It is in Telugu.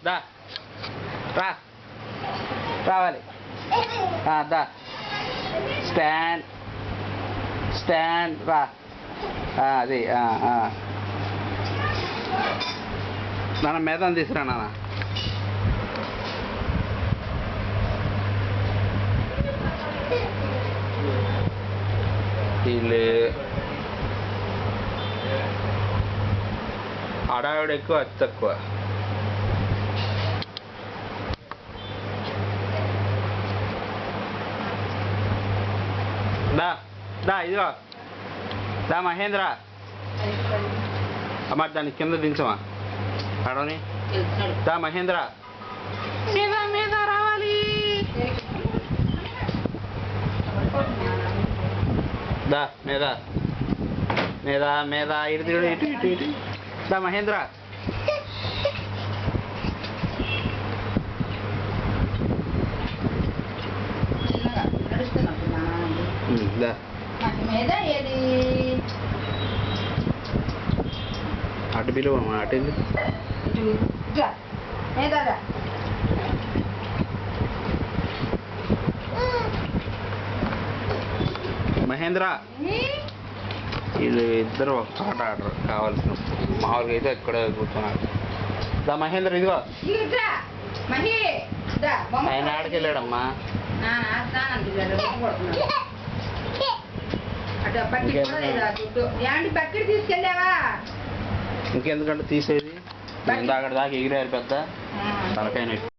దా రా రావాలి దా స్టాండ్ స్టాండ్ రా అది నాన్న మేదాన్ని తీసుకురా నాన్న వీళ్ళు అడావిడ ఎక్కువ అతి తక్కువ దా దా ఇదిగో దా మహేంద్ర అమ్మ దాన్ని కింద దించమా అడవని దా మహేంద్ర మీద మీద రావాలి దా మీద మీద మీద ఇటు ఇటు ఇటు ఇటు దా మహేంద్ర దా అటు పిలువమ్మా అటు మహేంద్ర వీళ్ళు ఇద్దరు ఒక చోట ఆడరు కావాల్సిన మామూలుగా అయితే ఎక్కడ కూర్చున్నారు దా మహేంద్ర ఇదిగో ఆయన ఆడికి వెళ్ళాడమ్మా ఇంకెందుకంటే తీసేది అక్కడ దాకా ఎగిరారు పెద్ద తలకాయ